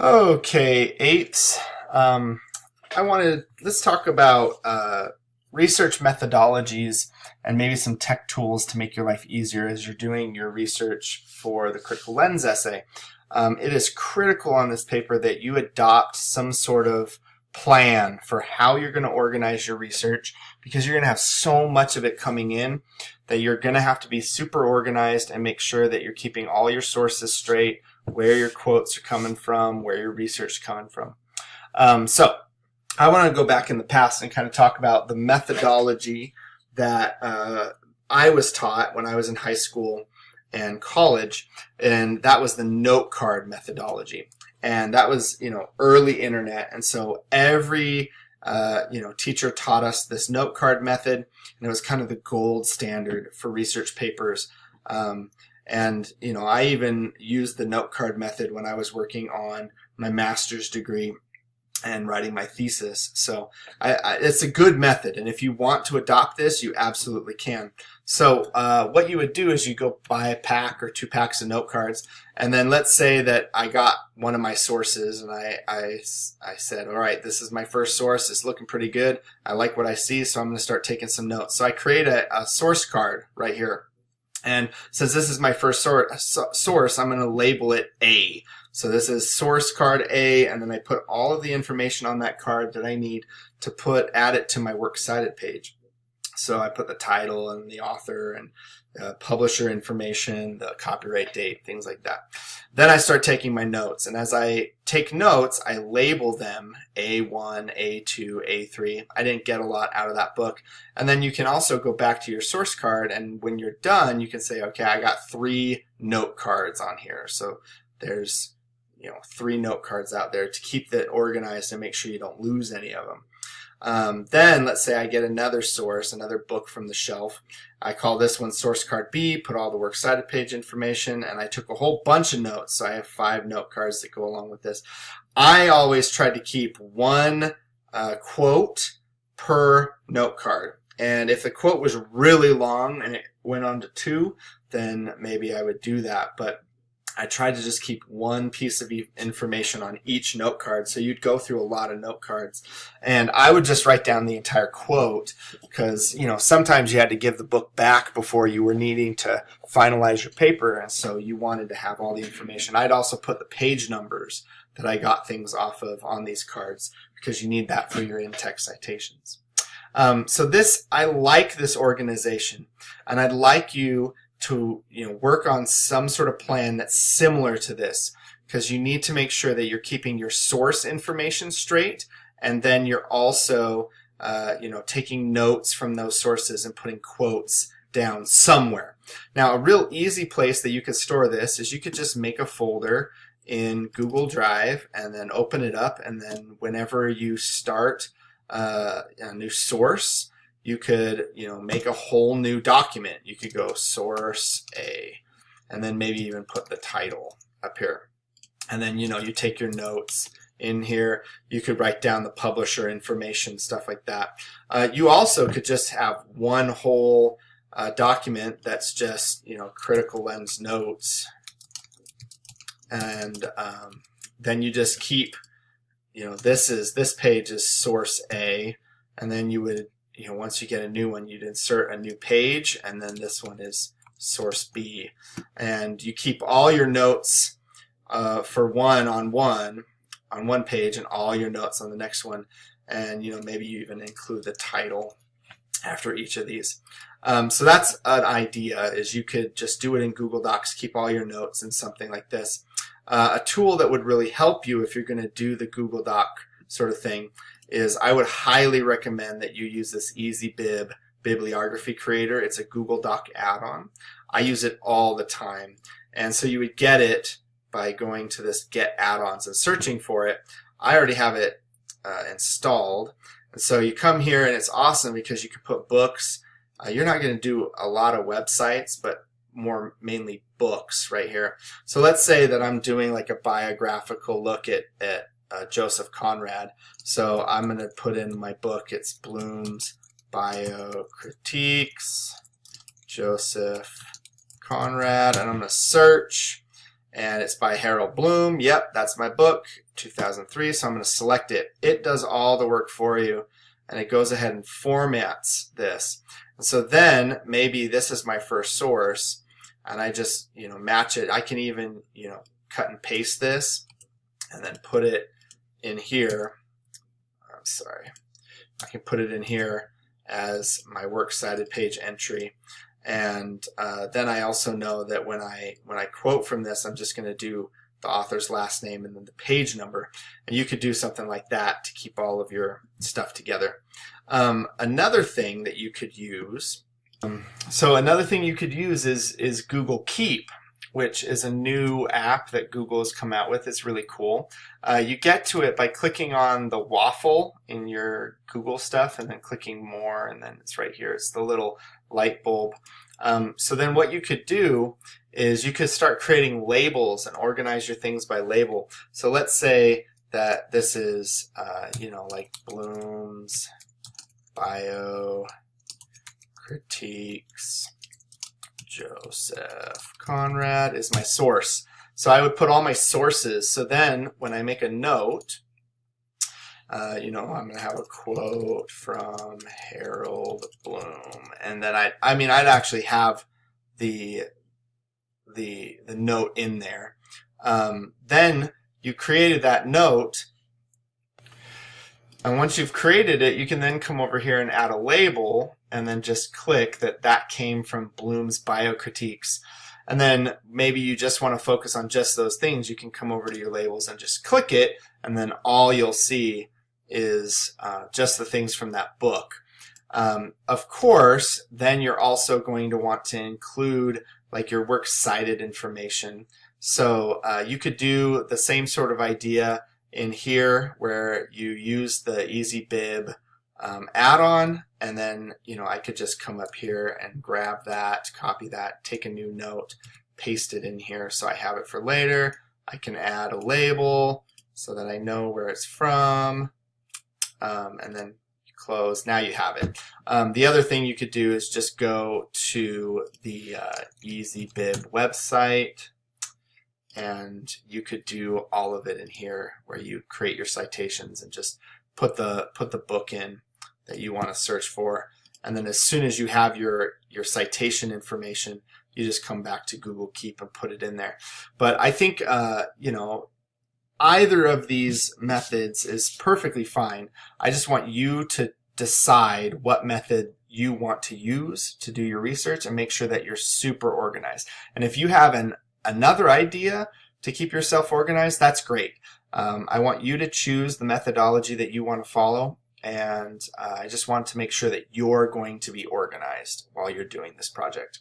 Okay, eight. Let's talk about research methodologies and maybe some tech tools to make your life easier as you're doing your research for the critical lens essay. It is critical on this paper that you adopt some sort of plan for how you're going to organize your research, because you're going to have so much of it coming in that you're going to have to be super organized and make sure that you're keeping all your sources straight, where your quotes are coming from, where your research is coming from. So I want to go back in the past and kind of talk about the methodology that I was taught when I was in high school and college, and that was the note card methodology. And that was, early internet. And so every, teacher taught us this note card method, and it was kind of the gold standard for research papers. I even used the note card method when I was working on my master's degree and writing my thesis. So it's a good method, and if you want to adopt this, you absolutely can. So what you would do is you go buy a pack or 2 packs of note cards, and then let's say that I got one of my sources, and I said, all right, this is my first source. It's looking pretty good. I like what I see, so I'm going to start taking some notes. So I create a source card right here. And since this is my first source, I'm going to label it A. So this is source card A, and then I put all of the information on that card that I need to add it to my works cited page. So I put the title and the author and publisher information, the copyright date, things like that. Then I start taking my notes, and as I take notes, I label them A1, A2, A3. I didn't get a lot out of that book. And then you can also go back to your source card, and when you're done, you can say, okay, I got 3 note cards on here. So there's 3 note cards out there to keep that organized and make sure you don't lose any of them. Then let's say I get another source, another book from the shelf. I call this one source card B, put all the works cited page information, and I took a whole bunch of notes. So I have 5 note cards that go along with this. I always tried to keep 1 quote per note card. And if the quote was really long and it went on to 2, then maybe I would do that. But I tried to just keep 1 piece of information on each note card, so you'd go through a lot of note cards. And I would just write down the entire quote because, sometimes you had to give the book back before you were needing to finalize your paper, and so you wanted to have all the information. I'd also put the page numbers that I got things off of on these cards because you need that for your in-text citations. I like this organization, and I'd like you to work on some sort of plan that's similar to this, because you need to make sure that you're keeping your source information straight, and then you're also taking notes from those sources and putting quotes down somewhere. Now, a real easy place that you could store this is you could just make a folder in Google Drive and then open it up, and then whenever you start a new source, you could, make a whole new document. You could go source A, and then maybe even put the title up here. And then, you take your notes in here. You could write down the publisher information, stuff like that. You also could just have one whole document that's just, critical lens notes. And then you just keep, this page is source A, and then you would, once you get a new one, you'd insert a new page, and then this one is source B. And you keep all your notes for one on one page, and all your notes on the next one. And, maybe you even include the title after each of these. So that's an idea, is you could just do it in Google Docs, keep all your notes in something like this. A tool that would really help you if you're going to do the Google Doc sort of thing is I would highly recommend that you use this EasyBib bibliography creator. It's a Google Doc add-on. I use it all the time. And so you would get it by going to this Get Add-ons and searching for it. I already have it installed. And so you come here, and it's awesome because you can put books. You're not going to do a lot of websites, but mainly books right here. So let's say that I'm doing like a biographical look at Joseph Conrad. So I'm going to put in my book. It's Bloom's Biocritiques, Joseph Conrad, and I'm going to search. and it's by Harold Bloom. Yep, that's my book, 2003, so I'm going to select it. It does all the work for you, and it goes ahead and formats this. And so then maybe this is my first source, and I just, match it. I can even, cut and paste this and then put it in here. I'm sorry. I can put it in here as my works cited page entry. And then I also know that when I quote from this, I'm just going to do the author's last name and then the page number. And you could do something like that to keep all of your stuff together. Another thing that you could use, is Google Keep, which is a new app that Google has come out with. It's really cool. You get to it by clicking on the waffle in your Google stuff and then clicking more, and then it's right here. It's the little light bulb. So then what you could do is you could start creating labels and organize your things by label. So let's say that this is, like Bloom's Bio Critiques. Joseph Conrad is my source. So I would put all my sources. So then when I make a note, I'm going to have a quote from Harold Bloom. And then I'd actually have the note in there. Then you created that note. And once you've created it, you can then come over here and add a label and then just click that came from Bloom's Bio Critiques. And then maybe you just want to focus on just those things. You can come over to your labels and just click it, and then all you'll see is just the things from that book. Of course, then you're also going to want to include like your works cited information. So you could do the same sort of idea in here where you use the EasyBib add-on, and then I could just come up here and grab that, copy that, take a new note, paste it in here so I have it for later. I can add a label so that I know where it's from, and then close. Now you have it. The other thing you could do is just go to the EasyBib website, and you could do all of it in here where you create your citations and just put the book in that you want to search for. And then as soon as you have your citation information, you just come back to Google Keep and put it in there. But I think either of these methods is perfectly fine. I just want you to decide what method you want to use to do your research and make sure that you're super organized. And if you have another idea to keep yourself organized, that's great. I want you to choose the methodology that you want to follow, and I just want to make sure that you're going to be organized while you're doing this project.